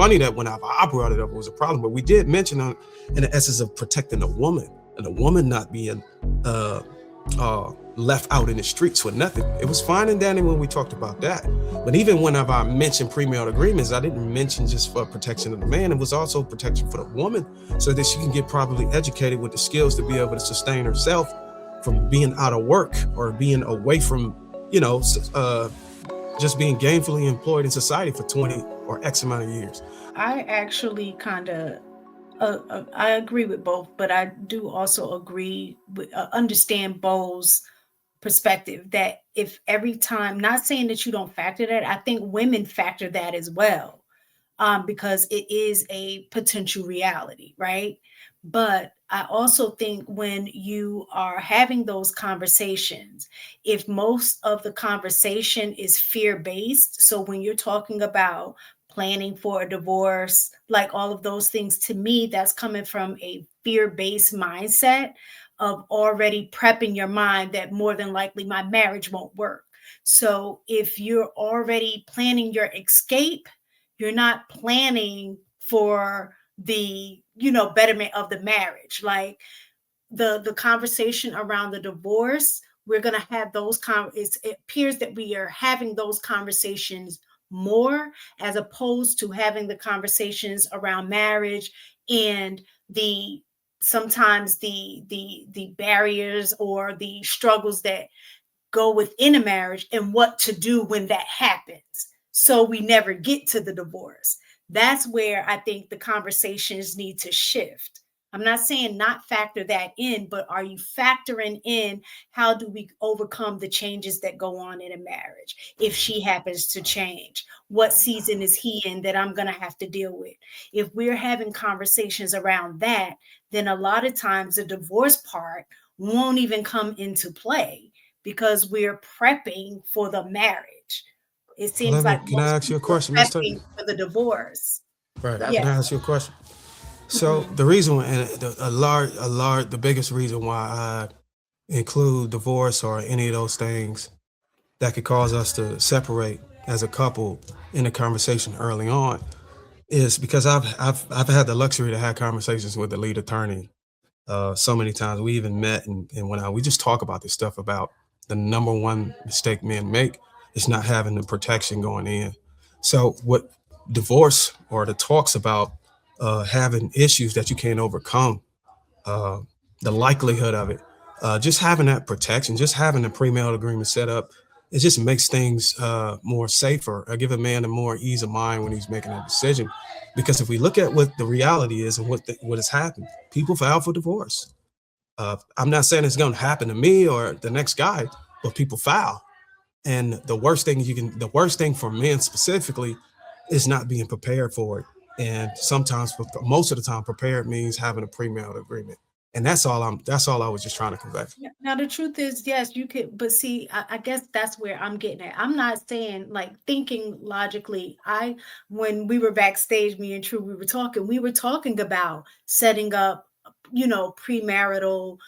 funny that when I brought it up, it was a problem, but we did mention in the essence of protecting the woman and the woman not being left out in the streets with nothing. It was fine and dandy when we talked about that. But even whenever I mentioned premarital agreements, I didn't mention just for protection of the man. It was also protection for the woman so that she can get properly educated with the skills to be able to sustain herself from being out of work or being away from, just being gainfully employed in society for 20 or X amount of years. I actually kind of I agree with both, but I do also agree with understand Bo's perspective that if every time, not saying that you don't factor that, I think women factor that as well, because it is a potential reality, right? But I also think when you are having those conversations, if most of the conversation is fear based, so when you're talking about planning for a divorce, like all of those things, to me, that's coming from a fear based mindset of already prepping your mind that more than likely my marriage won't work. So if you're already planning your escape, you're not planning for the betterment of the marriage. Like the conversation around the divorce, we're going to have those it appears that we are having those conversations more as opposed to having the conversations around marriage and sometimes the barriers or the struggles that go within a marriage and what to do when that happens, so we never get to the divorce. That's where I think the conversations need to shift. I'm not saying not factor that in, but are you factoring in how do we overcome the changes that go on in a marriage? If she happens to change, what season is he in that I'm going to have to deal with? If we're having conversations around that, then a lot of times the divorce part won't even come into play because we're prepping for the marriage. It seems like Can I ask you a question, Ms. Tucker? For the divorce. Right. Yeah. Can I ask you a question? So the reason, and the biggest reason why I include divorce or any of those things that could cause us to separate as a couple in a conversation early on is because I've had the luxury to have conversations with the lead attorney so many times. We even met and we just talk about this stuff about the number one mistake men make is not having the protection going in. So what divorce or the talks about having issues that you can't overcome, the likelihood of it, just having that protection, just having a premarital agreement set up, it just makes things more safer. I give a man a more ease of mind when he's making a decision. Because if we look at what the reality is and what has happened, people file for divorce. I'm not saying it's going to happen to me or the next guy, but people file. And the worst thing for men specifically is not being prepared for it. And sometimes, most of the time, prepared means having a premarital agreement. And that's all I was just trying to convey. Now, the truth is, yes, you could, but see, I guess that's where I'm getting at. I'm not saying like thinking logically. When we were backstage, me and True, we were talking about setting up, premarital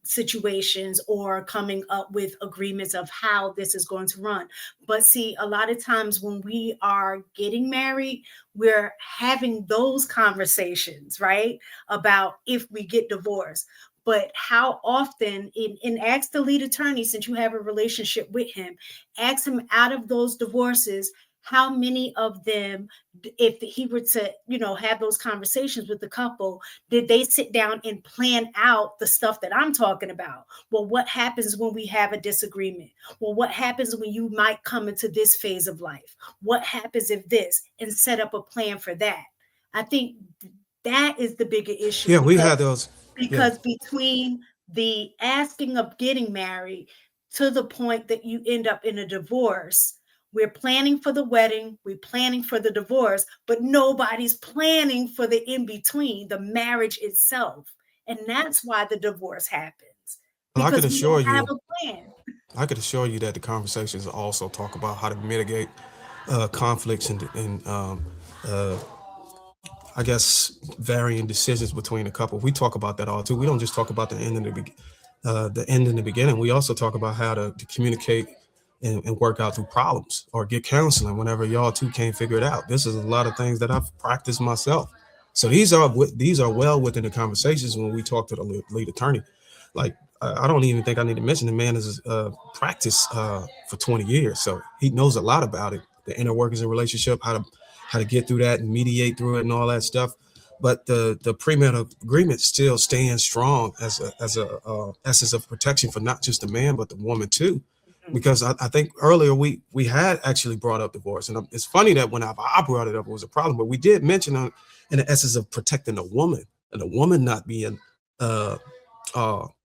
situations or coming up with agreements of how this is going to run. But see, a lot of times when we are getting married, we're having those conversations, right? About if we get divorced. But how often, and ask the lead attorney, since you have a relationship with him, ask him out of those divorces, how many of them, if he were to, have those conversations with the couple, did they sit down and plan out the stuff that I'm talking about? Well, what happens when we have a disagreement? Well, what happens when you might come into this phase of life? What happens if this? And set up a plan for that. I think that is the bigger issue. Yeah, we had those. Because between the asking of getting married to the point that you end up in a divorce, we're planning for the wedding, we're planning for the divorce, but nobody's planning for the in-between, the marriage itself. And that's why the divorce happens. Well, I could assure you, have a plan. I could assure you that the conversations also talk about how to mitigate conflicts and I guess varying decisions between a couple. We talk about that all too. We don't just talk about the end in the beginning. We also talk about how to communicate and work out through problems or get counseling whenever y'all two can't figure it out. This is a lot of things that I've practiced myself. So these are well within the conversations when we talk to the lead attorney. Like I don't even think I need to mention the man has practiced for 20 years, so he knows a lot about it, the inner workings of relationship, how to get through that and mediate through it and all that stuff. But the premarital agreement still stands strong as a essence of protection for not just the man but the woman too, Mhm. because I think earlier we had actually brought up divorce, and it's funny that when I brought it up, it was a problem, but we did mention in the essence of protecting the woman and the woman not being uh,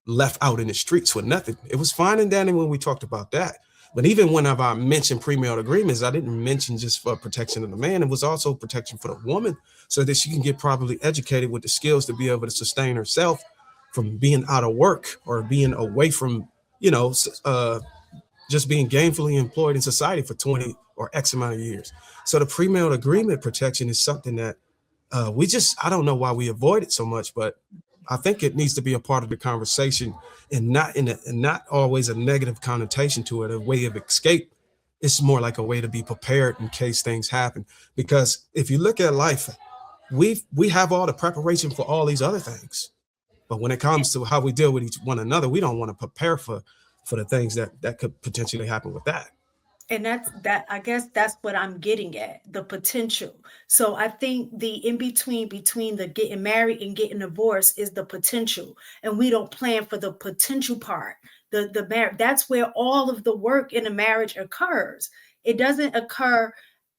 left out in the streets with nothing. It was fine and dandy when we talked about that. But even whenever I mentioned premarital agreements, I didn't mention just for protection of the man. It was also protection for the woman so that she can get properly educated with the skills to be able to sustain herself from being out of work or being away from, you know, just being gainfully employed in society for 20 or X amount of years. So the premarital agreement protection is something that I don't know why we avoid it so much, but I think it needs to be a part of the conversation and not always a negative connotation to it, a way of escape. It's more like a way to be prepared in case things happen. Because if you look at life, we have all the preparation for all these other things. But when it comes to how we deal with each one another, we don't want to prepare for the things that could potentially happen with that. And I guess that's what I'm getting at, the potential. So I think the in between the getting married and getting divorced is the potential. And we don't plan for the potential part. The marriage, that's where all of the work in a marriage occurs. It doesn't occur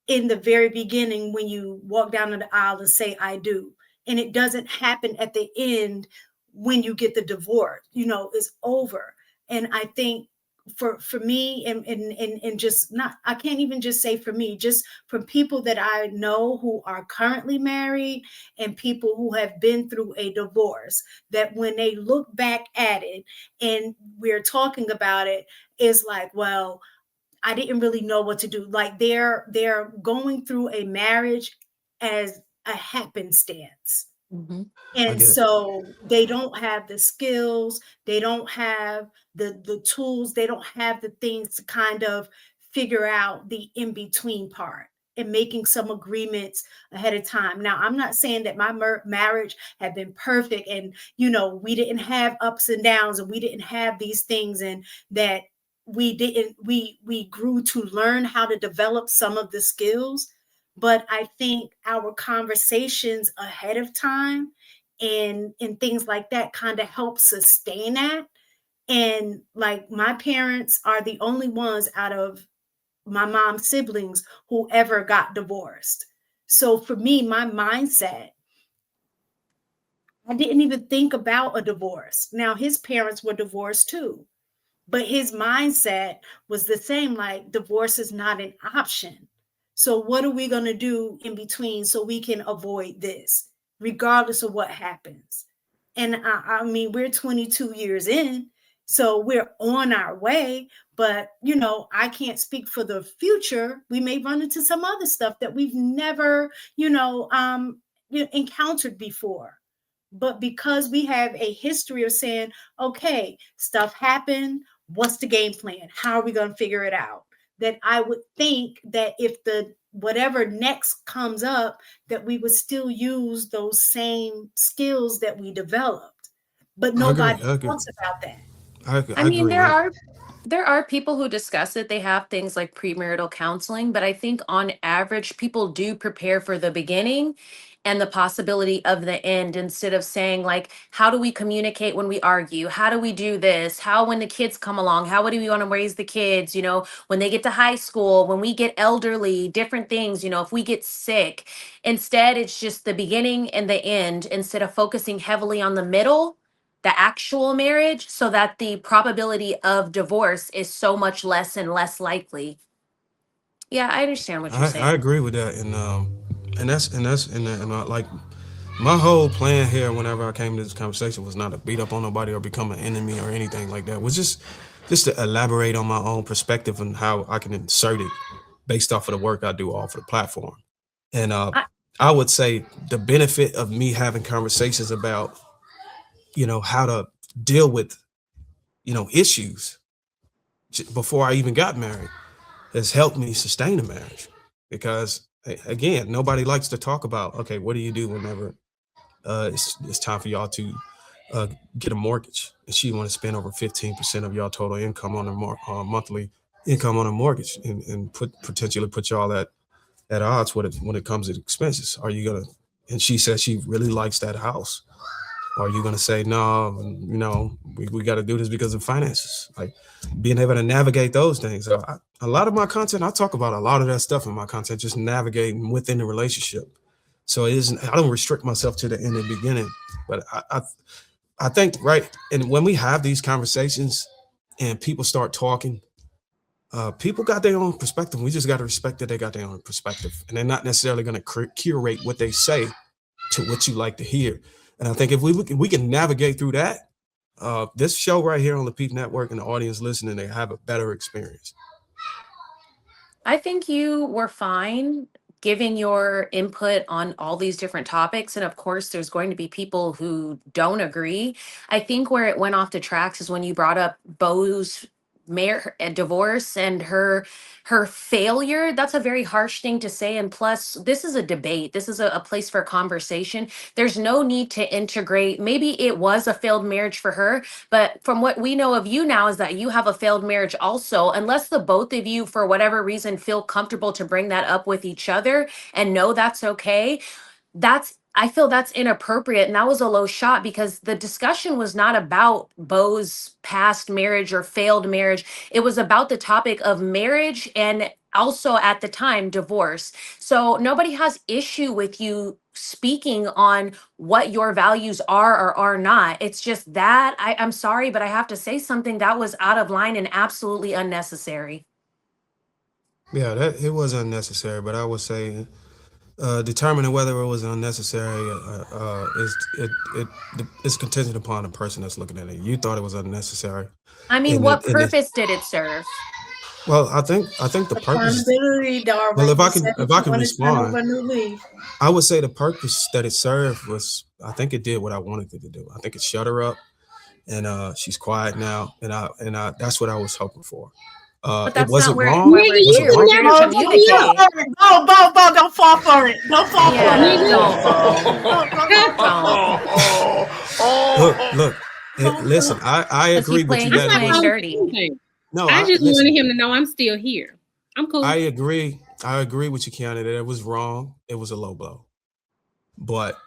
in the very beginning when you walk down the aisle and say I do. And it doesn't happen at the end when you get the divorce. It's over. And I think for me and just not, I can't even just say for me, just from people that I know who are currently married and people who have been through a divorce, that when they look back at it and we're talking about it, is like, well, I didn't really know what to do. Like they're going through a marriage as a happenstance. Hmm. I And get it. so they don't have the skills, they don't have the tools, they don't have the things to kind of figure out the in between part and making some agreements ahead of time. Now, I'm not saying that my marriage had been perfect and we didn't have ups and downs and we didn't have these things, and that we grew to learn how to develop some of the skills. But I think our conversations ahead of time and things like that kind of help sustain that. And like my parents are the only ones out of my mom's siblings who ever got divorced. So for me, my mindset, I didn't even think about a divorce. Now his parents were divorced too, but his mindset was the same, like divorce is not an option. So what are we going to do in between so we can avoid this regardless of what happens? And I mean, we're 22 years in, so we're on our way. But I can't speak for the future. We may run into some other stuff that we've never encountered before. But because we have a history of saying, okay, stuff happened, what's the game plan? How are we going to figure it out? That I would think that if the whatever next comes up, that we would still use those same skills that we developed. But I agree. nobody I agree. talks about that. I I mean, agree. there are people who discuss it. They have things like premarital counseling, but I think on average, people do prepare for the beginning and the possibility of the end instead of saying, like, how do we communicate when we argue? How do we do this? How, when the kids come along, how do we want to raise the kids? When they get to high school, when we get elderly, different things, if we get sick. Instead, it's just the beginning and the end instead of focusing heavily on the middle, the actual marriage, so that the probability of divorce is so much less and less likely. Yeah, I understand what you're I saying. agree with that, like my whole plan here, whenever I came to this conversation, was not to beat up on nobody or become an enemy or anything like that. It was just to elaborate on my own perspective and how I can insert it based off of the work I do off of the platform. And I, I would say the benefit of me having conversations about how to deal with issues before I even got married has helped me sustain a marriage. Because again, nobody likes to talk about, okay, what do you do whenever it's time for y'all to uh, get a mortgage, and she want to spend over 15% of y'all total income on a monthly income on a mortgage, and potentially put y'all at odds when it comes to expenses. Are you gonna? And she says she really likes that house. Are you gonna say no? We got to do this because of finances. Like being able to navigate those things. A lot of my content, I talk about a lot of that stuff in my content, just navigating within the relationship. So it isn't. I don't restrict myself to the end and beginning, but I think right. And when we have these conversations and people start talking, people got their own perspective. We just got to respect that they got their own perspective, and they're not necessarily going to curate what they say to what you like to hear. And I think if we can navigate through that, this show right here on the Lapeef Network and the audience listening, they have a better experience. I think you were fine giving your input on all these different topics. And of course, there's going to be people who don't agree. I think where it went off the tracks is when you brought up Bo's divorce and her failure. That's a very harsh thing to say. And plus, this is a debate. This is a place for conversation. There's no need to integrate. Maybe it was a failed marriage for her, but from what we know of you now is that you have a failed marriage also. Unless the both of you, for whatever reason, feel comfortable to bring that up with each other and know that's okay, I feel that's inappropriate. And that was a low shot because the discussion was not about Bo's past marriage or failed marriage. It was about the topic of marriage and also at the time divorce. So nobody has issue with you speaking on what your values are or are not. It's just that I'm sorry, but I have to say something that was out of line and absolutely unnecessary. Yeah, that it was unnecessary, but I would say determining whether it was unnecessary it's contingent upon the person that's looking at it. You thought it was unnecessary, I mean, and what purpose did it serve? well, I think the purpose. Accountability, Well, Darwin. You said if that I you can want to turn respond, over a new leaf. I would say the purpose that it served was, I think it did what I wanted it to do. I think it shut her up, and she's quiet now, and that's what I was hoping for. But It that's not wasn't where wrong. we're Nigga, Was you it here. would We're wrong? here never to Oh, fuck me up. communicate. Bo, don't fall for it. Don't fall for Yeah, it. Nigga. don't, Bo. Don't. Look. Listen, I Because agree with you I'm that it not was. calling dirty. anything. No, I just listen. wanted him to know I'm still here. I'm cool. I agree. I agree with you, Kiana, that it was wrong. It was a low blow. But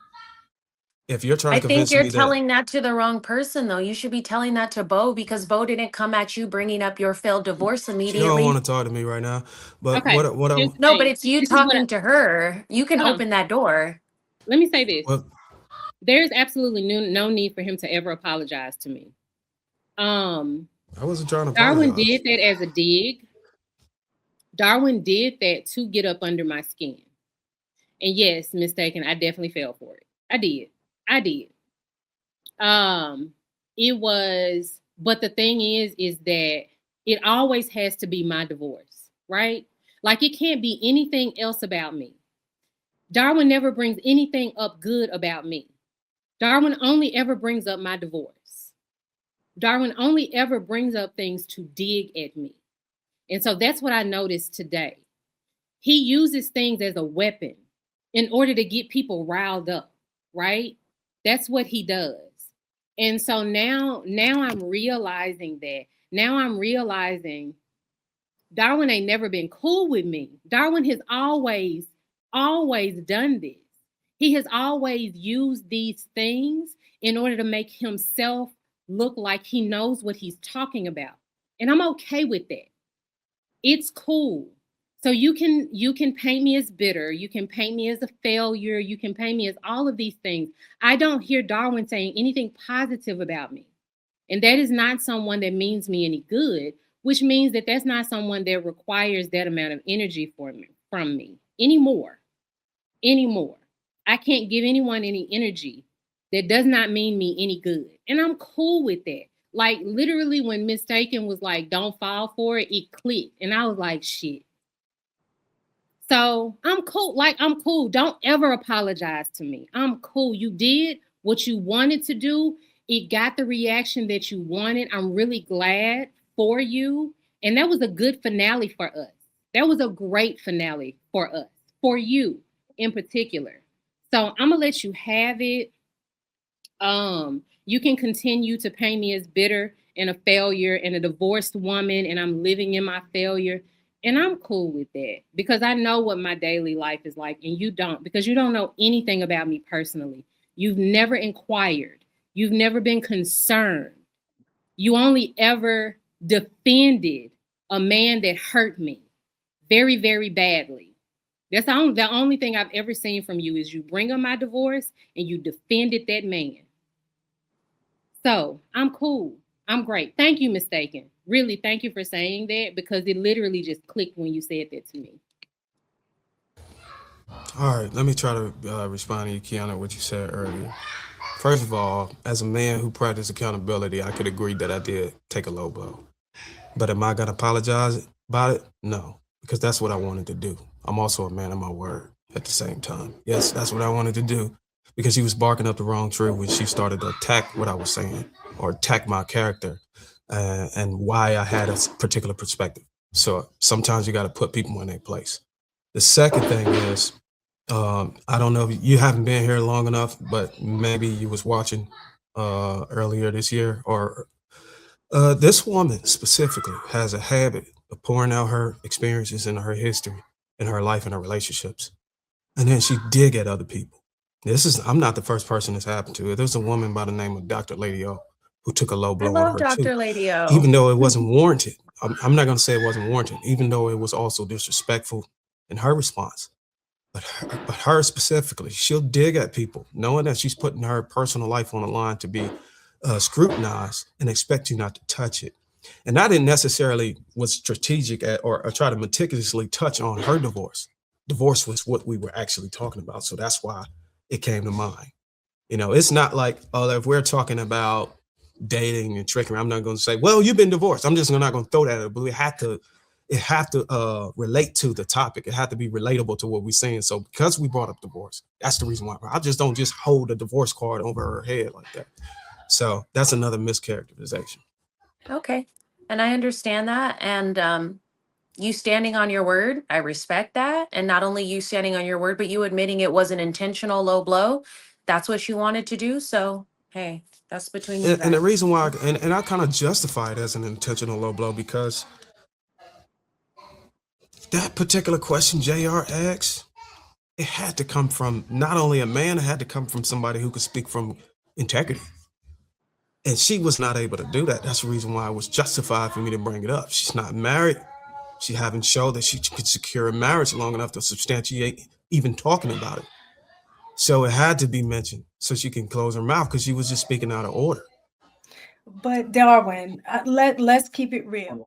if you're trying I to think convince you're me that, telling that to the wrong person, though. You should be telling that to Bo because Bo didn't come at you bringing up your failed divorce you don't want immediately. to talk to me right now, but Okay. what Here's I'm the No, but thing. it's you This is what talking to her. You can hold on. open that door. Let me say this. what There's absolutely no need for him to ever apologize to me. I wasn't trying to Darwyn apologize. did that as a dig. Darwyn did that to get up under my skin. And yes, mistaken, I definitely fell for it. I did. It was, but the thing is that it always has to be my divorce, right? Like it can't be anything else about me. Darwyn never brings anything up good about me. Darwyn only ever brings up my divorce. Darwyn only ever brings up things to dig at me. And so that's what I noticed today. He uses things as a weapon in order to get people riled up, right? That's what he does. And so now I'm realizing that. Now I'm realizing Darwyn ain't never been cool with me. Darwyn has always done this. He has always used these things in order to make himself look like he knows what he's talking about. And I'm okay with that. It's cool. So you can paint me as bitter, you can paint me as a failure, you can paint me as all of these things. I don't hear Darwyn saying anything positive about me. And that is not someone that means me any good, which means that that's not someone that requires that amount of energy from me anymore. I can't give anyone any energy that does not mean me any good. And I'm cool with that. Like literally when Mistaken was like, don't fall for it, it clicked. And I was like, shit. So I'm cool. Like, I'm cool. Don't ever apologize to me. I'm cool. You did what you wanted to do. It got the reaction that you wanted. I'm really glad for you. And that was a good finale for us. That was a great finale for us, for you in particular. So I'm gonna let you have it. You can continue to paint me as bitter and a failure and a divorced woman, and I'm living in my failure. And I'm cool with that because I know what my daily life is like, and you don't, because you don't know anything about me personally. You've never inquired, you've never been concerned. You only ever defended a man that hurt me very, very badly. That's the only thing I've ever seen from you is you bring up my divorce and you defended that man. So I'm cool. I'm great. Thank you, Mistaken. Really, thank you for saying that because it literally just clicked when you said that to me. All right, let me try to respond to you, Kiana, what you said earlier. First of all, as a man who practiced accountability, I could agree that I did take a low blow. But am I going to apologize about it? No, because that's what I wanted to do. I'm also a man of my word at the same time. Yes, that's what I wanted to do because she was barking up the wrong tree when she started to attack what I was saying or attack my character and why I had a particular perspective. So sometimes you got to put people in their place. The second thing is, I don't know if you haven't been here long enough, but maybe you was watching earlier this year or this woman specifically has a habit of pouring out her experiences and her history and her life and her relationships. And then she dig at other people. I'm not the first person this happened to. There's a woman by the name of Dr. Lady O who took a low I blow on love her Dr. too, Lady O. even though it wasn't warranted. I'm not going to say it wasn't warranted, even though it was also disrespectful in her response. But her specifically, she'll dig at people, knowing that she's putting her personal life on the line to be scrutinized and expect you not to touch it. And I didn't necessarily was strategic or try to meticulously touch on her divorce. Divorce was what we were actually talking about. So that's why it came to mind. You know, it's not like, oh, if we're talking about dating and trickery, I'm not going to say, well, you've been divorced. I'm just not going to throw that at it, but it had to relate to the topic. It had to be relatable to what we're saying. So because we brought up divorce, that's the reason why I just don't just hold a divorce card over her head like that. So that's another mischaracterization. Okay. And I understand that. And you standing on your word, I respect that. And not only you standing on your word, but you admitting it was an intentional low blow. That's what you wanted to do. So, hey, that's between you guys. And the reason why, and I kind of justify it as an intentional low blow because that particular question JR asked, it had to come from not only a man, it had to come from somebody who could speak from integrity. And she was not able to do that. That's the reason why it was justified for me to bring it up. She's not married. She haven't shown that she could secure a marriage long enough to substantiate even talking about it. So it had to be mentioned so she can close her mouth because she was just speaking out of order. But Darwin, let's keep it real.